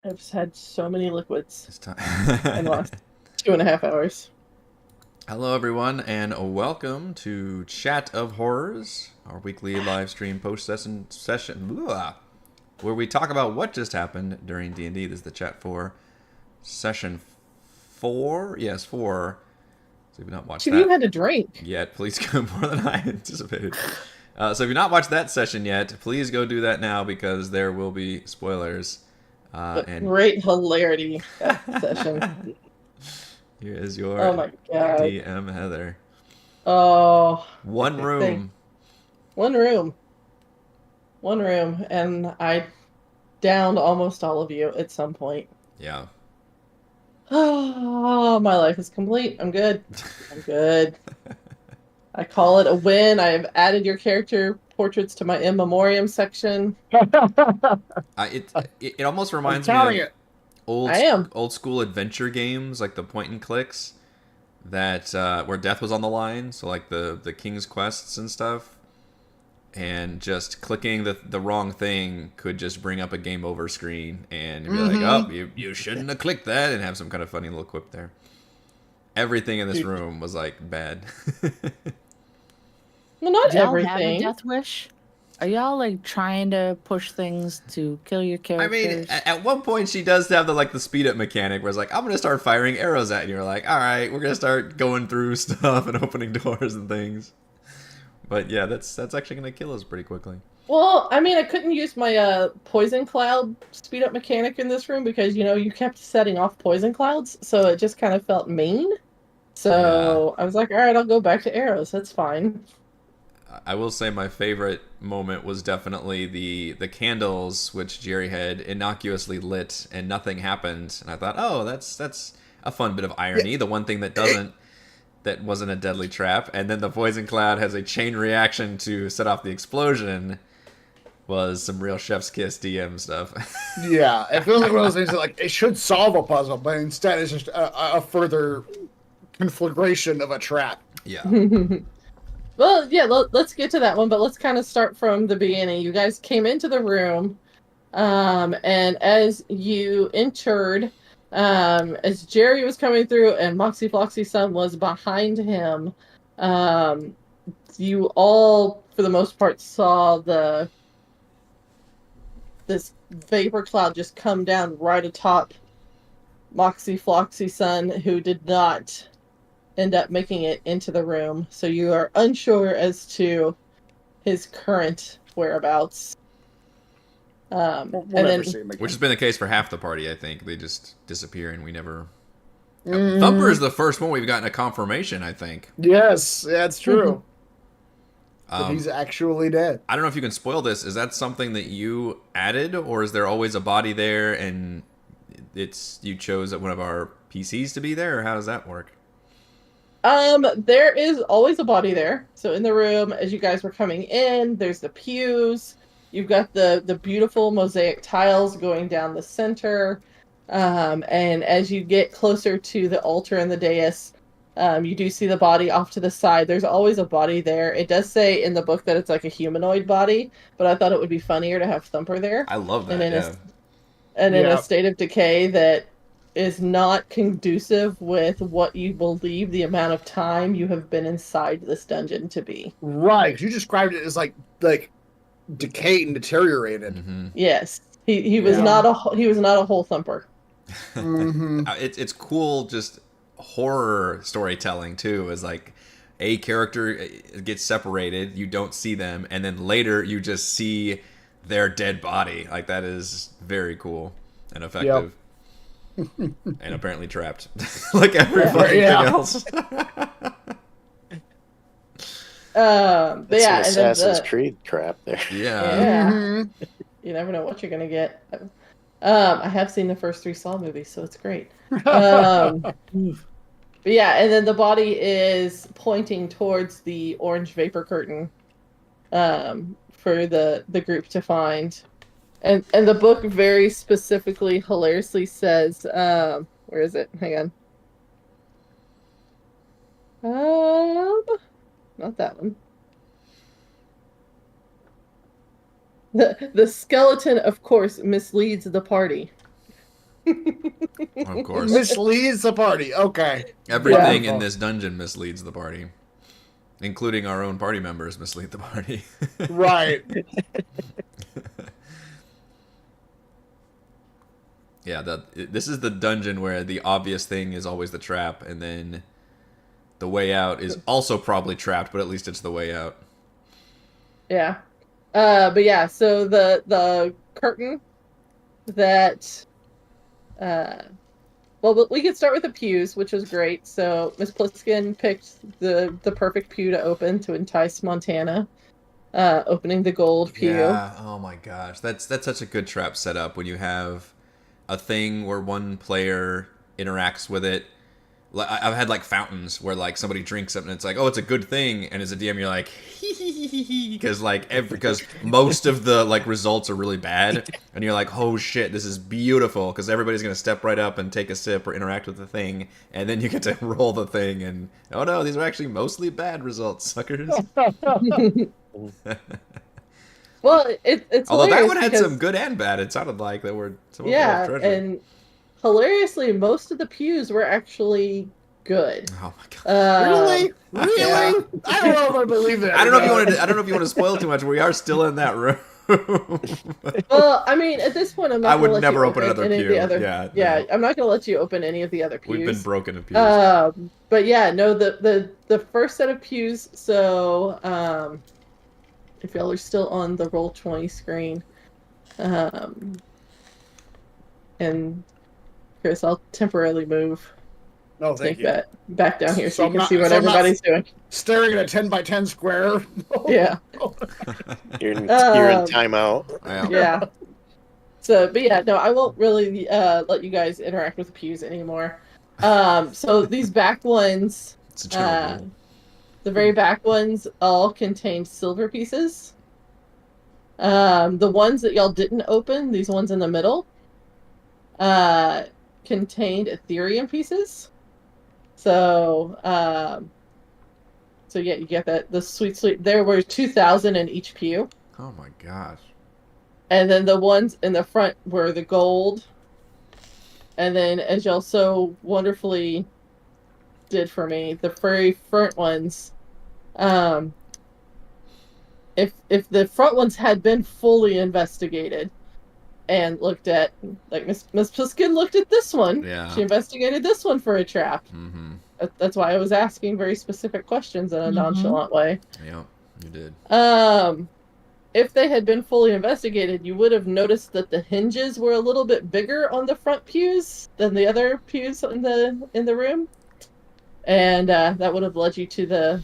I've just had so many liquids It's time. in the last 2.5 hours. Hello, everyone, and welcome to Chat of Horrors, our weekly live stream post session where we talk about what just happened during D&D. This is the chat for session 4. Yes, 4. So if you've not watched Two of you that had to drink. yet, please go more than I anticipated. So if you've not watched that session yet, please go do that now because there will be spoilers. But And great hilarity that session. here is your Oh my god. DM, Heather. Oh, One thank room. one room. One room. And I downed almost all of you at some point. Yeah. Oh, my life is complete. I'm good. I'm good. I call it a win. I have added your character portraits to my in memoriam section. It almost I'm reminds me counting of it. I am. old school adventure games like the point and clicks that where death was on the line. So like the King's Quests and stuff, and just clicking the wrong thing could just bring up a game over screen, and you'd be like, oh, you shouldn't have clicked that, and have some kind of funny little quip there. Everything in this Dude, room was like bad. Well, not Do y'all have a everything. death wish? Are y'all like trying to push things to kill your I mean, characters? at one point she does have the speed up mechanic where it's like, I'm gonna start firing arrows at you. You're like, all right, we're gonna start going through stuff and opening doors and things. But yeah, that's actually gonna kill us pretty quickly. Well, I mean, I couldn't use my poison cloud speed up mechanic in this room because you kept setting off poison clouds, so it just kind of felt mean. Yeah, So I was like, all right, I'll go back to arrows. That's fine. I will say my favorite moment was definitely the candles which Jerry had innocuously lit and nothing happened. And I thought, oh, that's a fun bit of irony. yeah, The one thing it, that wasn't a deadly trap, and then the poison cloud has a chain reaction to set off the explosion, was some real chef's kiss DM stuff. yeah, it feels like one of those things that like it should solve a puzzle, but instead it's just a further conflagration of a trap. Yeah. Well, yeah, let's get to that one, but let's kind of start from the beginning. You guys came into the room, and as you entered, as Jerry was coming through and Moxie Floxy's son was behind him, um, you all, for the most part, saw this vapor cloud just come down right atop Moxie Floxy's son, who did not end up making it into the room. So you are unsure as to his current whereabouts. We'll And never then see him again. Which has been the case for half the party, I think. They just disappear and we never. Mm, Thumper is the first one we've gotten a confirmation, I think. yes, that's true. But Um, he's actually dead. I don't know if you can spoil this. Is that something that you added, or is there always a body there and it's you chose one of our PCs to be there, or how does that work? there is always a body there. So in the room, as you guys were coming in, there's the pews. You've got the beautiful mosaic tiles going down the center. And as you get closer to the altar and the dais, you do see the body off to the side. There's always a body there. It does say in the book that it's like a humanoid body, but I thought it would be funnier to have Thumper there. I love And that. in Yeah. in a Yeah, state of decay that is not conducive with what you believe the amount of time you have been inside this dungeon to be. right. 'Cause you described it as like decayed and deteriorated. hmm Yes, he was Yeah. he was not a whole Thumper. Mm-hmm. It's cool, just horror storytelling too. Is like a character gets separated, you don't see them, and then later you just see their dead body. Like that is very cool and effective. And apparently trapped, like every Yeah. fucking Yeah. thing else. But It's yeah, an and then Assassin's Creed crap there. Yeah. yeah, Mm-hmm. you never know what you're gonna get. I have seen the first 3 Saw movies, so it's great. Um, but yeah, and then the body is pointing towards the orange vapor curtain, for the group to find. And the book very specifically, hilariously says, where is it? Hang on. Not that one. The skeleton, of course, misleads the party. Of course. Misleads the party. Okay. Everything in Wonderful. this dungeon misleads the party, including our own party members mislead the party. Right. Yeah, this is the dungeon where the obvious thing is always the trap, and then the way out is also probably trapped, but at least it's the way out. Yeah. But yeah, so the curtain that well, we could start with the pews, which was great. So Miss Pliskin picked the perfect pew to open to entice Montana, opening the gold pew. Yeah. Oh my gosh, that's such a good trap setup when you have a thing where one player interacts with it. Like I've had like fountains where like somebody drinks something and it's like, oh, it's a good thing, and as a DM you're like, because because most of the like results are really bad, and you're like, oh shit, this is beautiful, because everybody's gonna step right up and take a sip or interact with the thing, and then you get to roll the thing, and oh no, these are actually mostly bad results, suckers. Well, it's Although that hilarious one had because- some good and bad. It sounded like there were some yeah, treasure. and hilariously, most of the pews were actually good. Oh my god. Really? Really? Yeah. I don't know if I believe that. I don't know if you want to spoil too much. We are still in that room. Well, I mean, at this point, I'm not. I would gonna let never you open another any of pew. the other. Yeah, yeah, no. I'm not going to let you open any of the other pews. We've been broken in pews. But yeah, no, the first set of pews. So, if y'all are still on the Roll20 screen, and Chris, I'll temporarily move. No, thank Take you. that back down here so, So you I'm can not- see what so I'm not- everybody's doing. Staring at a 10 by 10 square. Yeah. You're in Um, timeout. Yeah. Yeah. So, but yeah, no, I won't really let you guys interact with the pews anymore. So these back ones, It's a general rule. the very back ones, all contained silver pieces. The ones that y'all didn't open, these ones in the middle, contained Ethereum pieces. So, so yeah, you get that the sweet. There were 2,000 in each pew. Oh my gosh. And then the ones in the front were the gold. And then, as y'all so wonderfully did for me, the very front ones, if the front ones had been fully investigated and looked at, like Miss Pliskin looked at this one, Yeah. she investigated this one for a trap. Mm-hmm. That's why I was asking very specific questions in a Mhm. nonchalant way. Yeah, you did. If they had been fully investigated, you would have noticed that the hinges were a little bit bigger on the front pews than the other pews in the room, and that would have led you to the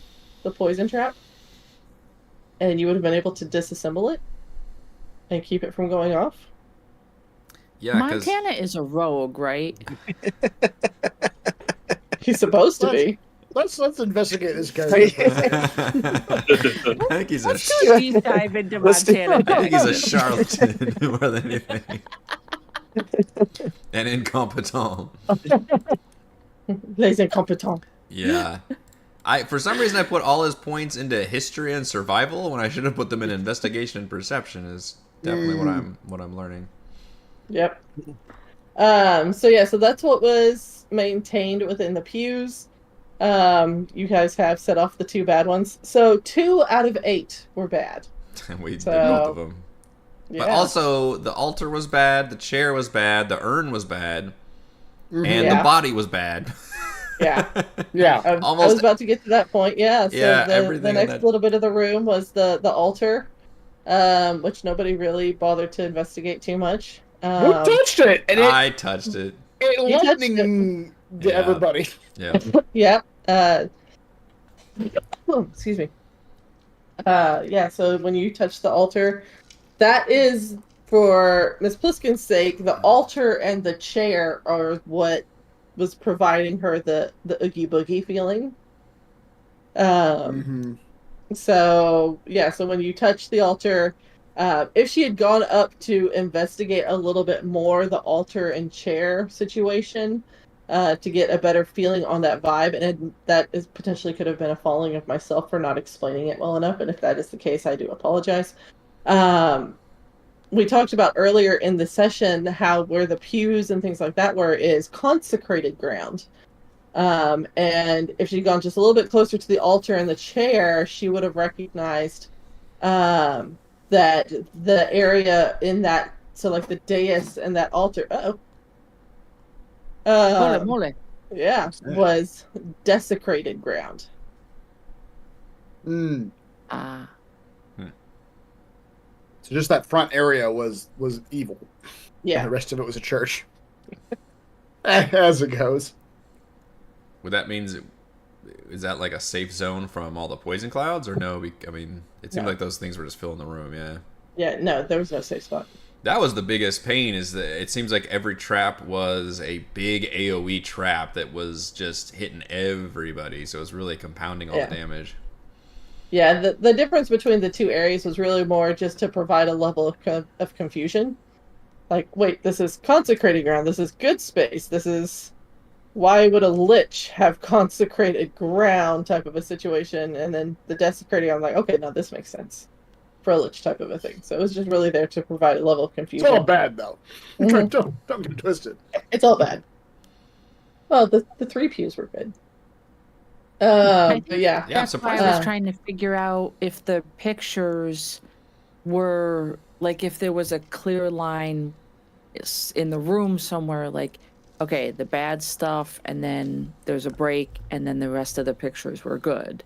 poison trap, and you would have been able to disassemble it and keep it from going off. Yeah, because Montana is a rogue, right? He's supposed to be. Let's investigate this guy. I think he's a Let's do a deep dive into Let's do- Montana. I think he's a charlatan more than anything, and incompetent. Les incompetents. Yeah. For some reason I put all his points into history and survival when I should have put them in investigation and perception. Is definitely what I'm learning. Yep. So yeah, so that's what was maintained within the pews. You guys have set off the 2 bad ones. So 2 out of 8 were bad. And we did So, both of them. Yeah. But also the altar was bad, the chair was bad, the urn was bad, and Yeah. the body was bad. Yeah. Yeah. I Almost- was about to get to that point. Yeah. So Yeah, the everything in next that- little bit of the room was the altar, which nobody really bothered to investigate too much. Who touched it? And I touched it. it You touched lightning to Yeah. everybody. Yeah. Yep. Excuse me. Yeah, so when you touch the altar, that is, for Miss Pliskin's sake, the altar and the chair are what was providing her the oogie boogie feeling. So yeah, so when you touch the altar, if she had gone up to investigate a little bit more the altar and chair situation, to get a better feeling on that vibe, and that is potentially could have been a falling of myself for not explaining it well enough. And if that is the case, I do apologize. we talked about earlier in the session how where the pews and things like that were is consecrated ground. And if she'd gone just a little bit closer to the altar and the chair, she would have recognized that the area in that, so like the dais and that altar, Mole, mole. yeah, was desecrated ground. Mm. Ah. So just that front area was evil. And Yeah. the rest of it was a church. As it goes. Would that means is that like a safe zone from all the poison clouds or no? I mean, it seemed No. like those things were just filling the room. Yeah. Yeah, no, there was no safe spot. That was the biggest pain, is that it seems like every trap was a big AoE trap that was just hitting everybody, so it was really compounding all Yeah. the damage. Yeah, the difference between the two areas was really more just to provide a level of confusion. Like, wait, this is consecrated ground, this is good space, this is... Why would a lich have consecrated ground type of a situation? And then the desecrating, I'm like, okay, now this makes sense for a lich type of a thing. So it was just really there to provide a level of It's confusion. all bad though. Mhm. Don't get twisted. It's all bad. Well, the 3 pews were good. But yeah. Yeah, That's why I surprising. was trying to figure out if the pictures were like if there was a clear line in the room somewhere, like okay, the bad stuff, and then there's a break, and then the rest of the pictures were good.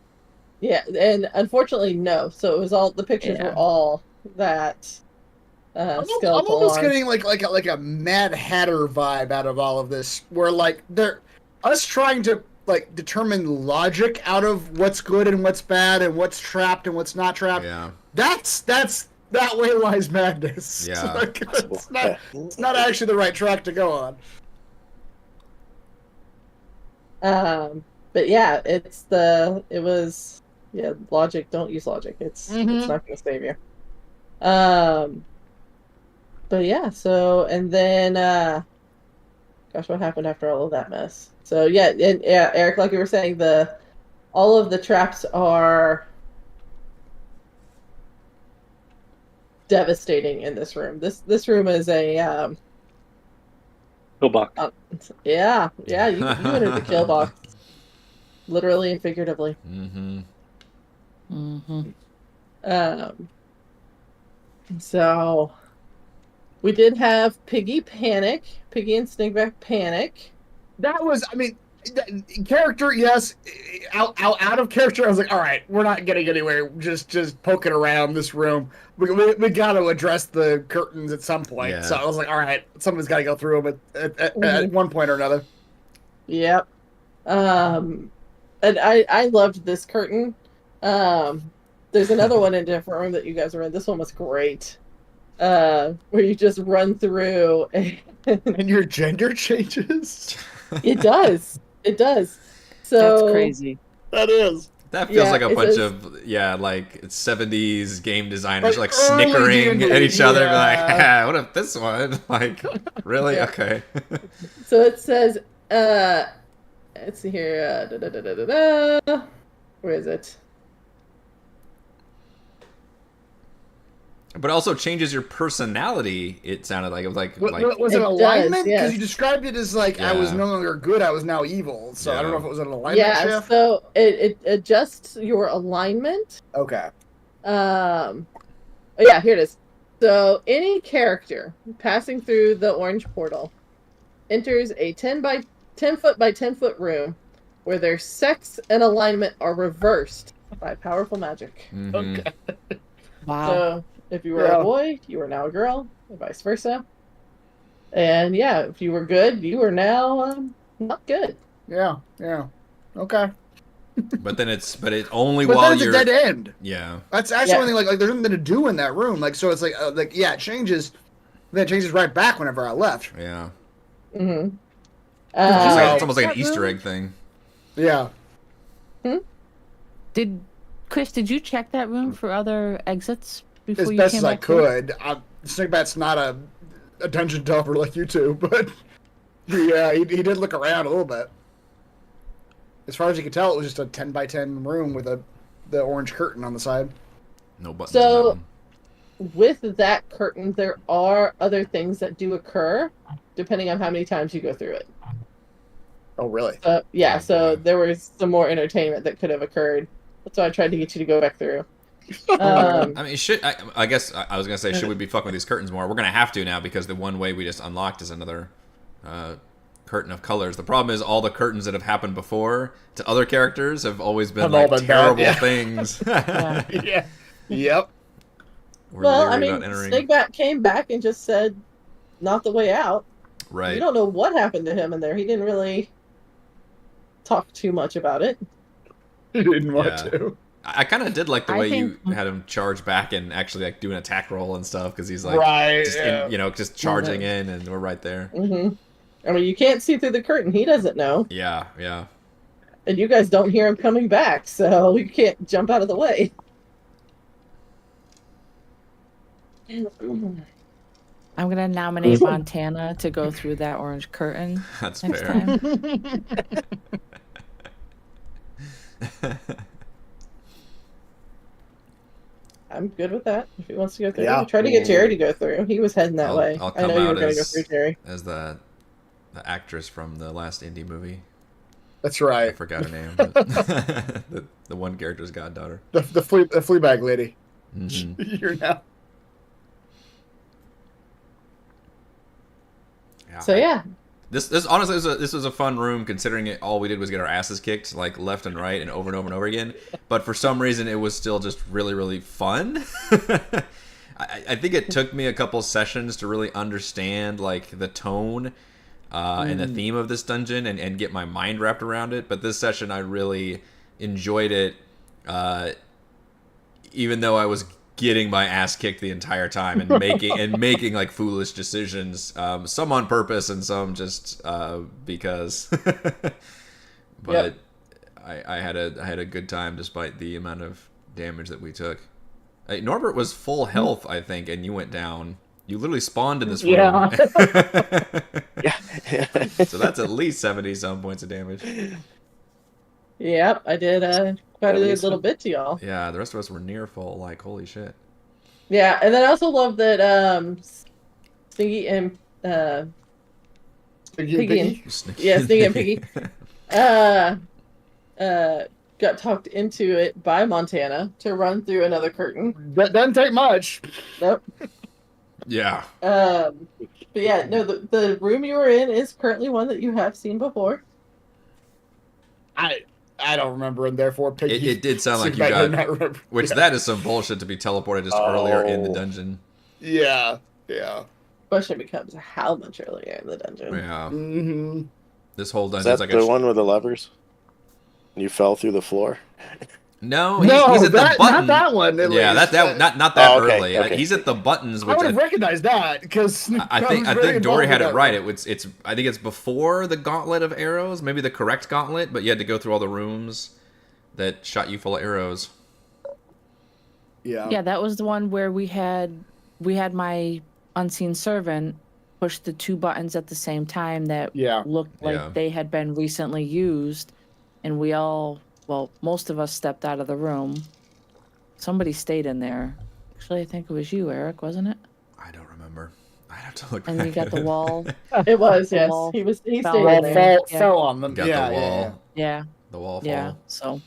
Yeah, and unfortunately, no. So it was all, the pictures were Yeah. all that I'm skeletal almost arms. getting like a Mad Hatter vibe out of all of this, where like they're us trying to like determine logic out of what's good and what's bad and what's trapped and what's not trapped. Yeah. That's that way lies madness. Yeah. Like, it's not actually the right track to go on. But yeah, logic, don't use logic. It's not gonna save you. But yeah, so, and then gosh, what happened after all of that mess? So yeah, and yeah, Eric, like you were saying, all of the traps are devastating in this room. This room is a Go box. yeah, you entered the kill box, literally and figuratively. Mm-hmm. Mm-hmm. So we did have Piggy and Snigback panic. That was, I mean, character, yes. Out of character, I was like, all right, we're not getting anywhere. Just poking around this room. We got to address the curtains at some point. Yeah. So I was like, all right, someone's got to go through them at one point or another. Yep. And I loved this curtain. There's another one in a different room that you guys were in. This one was great. Where you just run through. And your gender changes. It does. It does. So That's crazy. That is. That feels Yeah, like a it bunch says- of, like 70s game designers Like like early snickering D&D, at each other, be like, yeah. what if this one? Like, really? Yeah. Okay. So it says, let's see here. Where is it? But it also changes your personality, it sounded like. It was like, Was it It does, alignment? Because yes. you described it as like I was Yeah. no longer good, I was now evil. So I don't know Yeah. if it was an alignment Yeah, shift. so it adjusts your alignment. Okay. Yeah, here it is. So any character passing through the orange portal enters a 10 foot by 10 foot room where their sex and alignment are reversed by powerful magic. mhm. Okay. Wow. So if you were Yeah. a boy, you are now a girl, and vice versa. And yeah, if you were good, you are now not good. Yeah. Okay. But it only But while then it's you're. a dead end. Yeah. That's actually Yeah. one thing. Like there's nothing to do in that room. Like so, it's like yeah, it changes. Then it changes right back whenever I left. Yeah. Mm-hmm. It's almost like an that Easter room? egg thing. Yeah. Did you check that room for other exits before As you best came as I back to it? could. Snakebat's not a dungeon delver like you two, but yeah, he did look around a little bit. As far as you could tell, it was just a 10 by 10 room with the orange curtain on the side. No buttons. So- on that one. with that curtain, there are other things that do occur, depending on how many times you go through it. Oh, really? Yeah, Oh, so boy. there was some more entertainment that could have occurred. That's why I tried to get you to go back through. I mean, I guess I was gonna say, should we be fucking with these curtains more? We're gonna have to now because the one way we just unlocked is another curtain of colors. The problem is all the curtains that have happened before to other characters have always been Have all like been bad, terrible yeah. things. Yeah. Yeah. Yep. We're Well, I leery mean, about entering. Snakebat came back and just said, "Not the way out." Right. We don't know what happened to him in there. He didn't really talk too much about it. You didn't want Yeah. to. I kind of did like the I way think- you had him charge back and actually like do an attack roll and stuff because he's like Right. just Yeah. just charging in and we're right there. Hmm. I mean, you can't see through the curtain. He doesn't know. Yeah, yeah. And you guys don't hear him coming back, so you can't jump out of the way. I'm gonna nominate Montana to go through that orange curtain That's next fair. time. I'm good with that. If he wants to go through, Yeah. try to get Jerry to go through. He was heading that way. I'll I come know you were out going to go as through, Jerry. as the actress from the last indie movie. That's I right. forgot her name. But the one character's goddaughter. The Fleabag lady. Mhm. You're now. So yeah, This honestly this was a fun room considering all we did was get our asses kicked like left and right and over and over and over again. But for some reason it was still just really really fun. I think it took me a couple sessions to really understand like the tone and the theme of this dungeon and get my mind wrapped around it. But this session I really enjoyed it, even though I was getting my ass kicked the entire time and making like foolish decisions, some on purpose and some just because. But Yep. I had a good time despite the amount of damage that we took. Norbert was full health, I think, and you went down. You literally spawned in this room. Yeah. Yeah. So that's at least 70 some points of damage. yep, I did quite a At least little bit to y'all. Yeah, the rest of us were near full. Like, holy shit. Yeah, and then I also love that Stingy and Piggy and Yeah, Stingy and Piggy. Got talked into it by Montana to run through another curtain. That doesn't take much. Nope. Yeah. But yeah, no, the room you were in is currently one that you have seen before. I don't remember, and therefore Piggy. It did sound like you Sinbad got, did not remember. which Yeah. that is some bullshit to be teleported just earlier in the dungeon. Yeah. Yeah. Question becomes how much earlier in the dungeon. Yeah. Mm-hmm. This whole Is dungeon's that like the one with the levers? You fell through the floor? No, No, he's at the not button. that one. At Yeah, least. that not that Oh, okay, early. okay. He's at the buttons, I which would have recognized that because I think Dory had it right. It's I think it's before the gauntlet of arrows, maybe the correct gauntlet, but you had to go through all the rooms that shot you full of arrows. Yeah. Yeah, that was the one where we had my unseen servant push the two buttons at the same time that Yeah. looked like Yeah. they had been recently used, and we all, well, most of us stepped out of the room. Somebody stayed in there. Actually, I think it was you, Eric, wasn't it? I don't remember. I have to look. And you back got at the it. wall. It was, The yes. wall He stayed fell in Wall there. there. fell, Yeah. fell on them. Got yeah, the yeah, wall. yeah. Yeah, The wall fall. yeah. So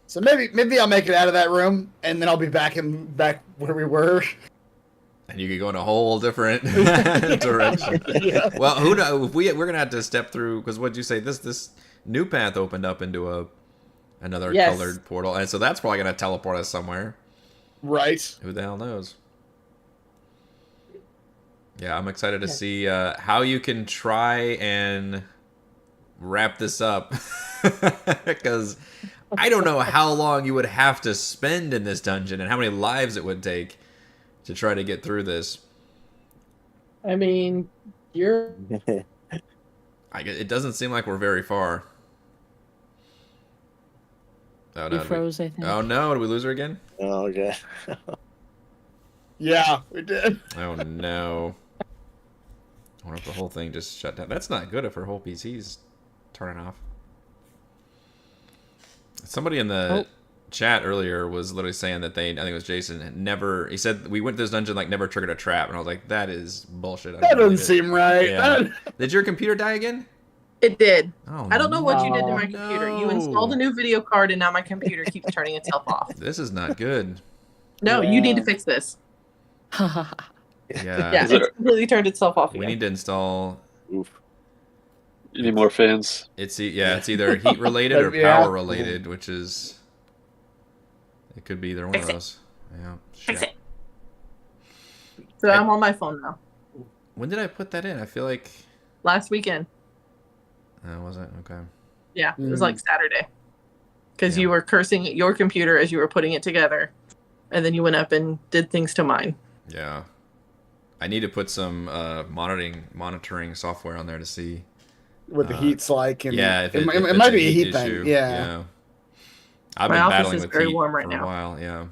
So maybe I'll make it out of that room, and then I'll be back where we were. And you could go in a whole different direction. Yeah. Well, who knows? If we're gonna have to step through because what'd you say? This new path opened up into another Yes. colored portal, and so that's probably gonna teleport us somewhere. Right. Who the hell knows? Yeah, I'm excited to see how you can try and wrap this up because I don't know how long you would have to spend in this dungeon and how many lives it would take to try to get through this. I mean, you're It doesn't seem like we're very far. Oh you no! froze, I think. Oh no! Did we lose her again? Oh, okay. Yeah, we did. Oh no! I wonder if the whole thing just shut down. That's not good if her whole PC's turning off. Somebody in the chat earlier was literally saying that I think it was Jason, he said we went to this dungeon like never triggered a trap, and I was like, that is bullshit. I That don't doesn't believe it. seem right. Yeah. That- Did your computer die again? It did. Oh, I don't know what you did to no. my computer. You installed a new video card, and now my computer keeps turning itself off. This is not good. No, you need to Yeah. fix this. Yeah. Yeah, Is it- it's completely turned itself off We again. need to install. Oof. You need more fans. It's either heat related or Yeah. power related, which is it could be either one of Fix it. those. Yeah. Fix shit. it. So I'm on my phone now. When did I put that in? I feel like Last weekend. was it okay? Yeah, it was Mm. like Saturday. Because Yeah. you were cursing at your computer as you were putting it together. And then you went up and did things to mine. Yeah. I need to put some monitoring software on there to see. what the heat's like. And Yeah, if it, if it it's might a be a heat issue. thing. Yeah. I've My been office battling is with very heat warm right for now. a while. Yeah.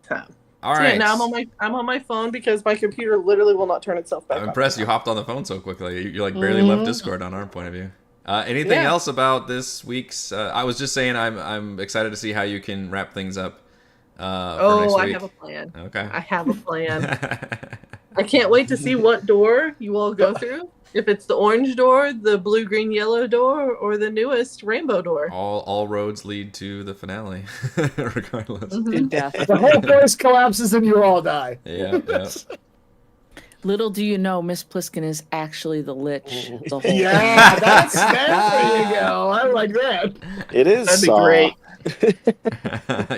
So, All so right. yeah, now I'm on my phone because my computer literally will not turn itself back I'm on. impressed you hopped on the phone so quickly. You like barely left Discord on our point of view. Anything Yeah. else about this week's? I was just saying I'm excited to see how you can wrap things up. For next Oh, I week. have a plan. Okay. I have a plan. I can't wait to see what door you all go through. If it's the orange door, the blue, green, yellow door, or the newest rainbow door. all roads lead to the finale, regardless. Mhm. To death. The whole place collapses and you all die. Yeah, yeah. Little do you know, Miss Pliskin is actually the lich. The whole Yeah, there you go. I like that. It is That'd be Saw. great.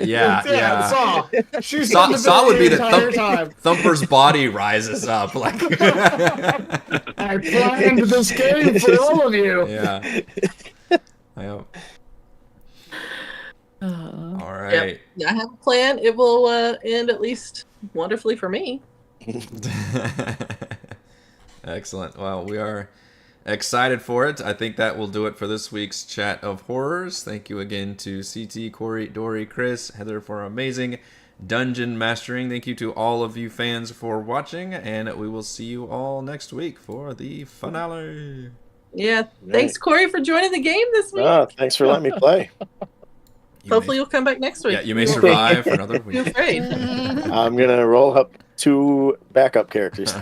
yeah. Saw. She's Saw- the Saw would be the entire thump- time. Thumper's body rises up like. I planned this game for all of you. Yeah. Yeah. All right. Yeah, I have a plan. It will end at least wonderfully for me. Excellent. Well, we are excited for it. I think that will do it for this week's Chat of Horrors. Thank you again to CT, Corey, Dory, Chris, Heather for amazing dungeon mastering. Thank you to all of you fans for watching, and we will see you all next week for the finale. Yeah. Thanks, Corey, for joining the game this week. Thanks for letting me play. You Hopefully may, you'll come back next week. yeah, you may survive for another Be week. afraid. I'm gonna roll up 2 backup characters.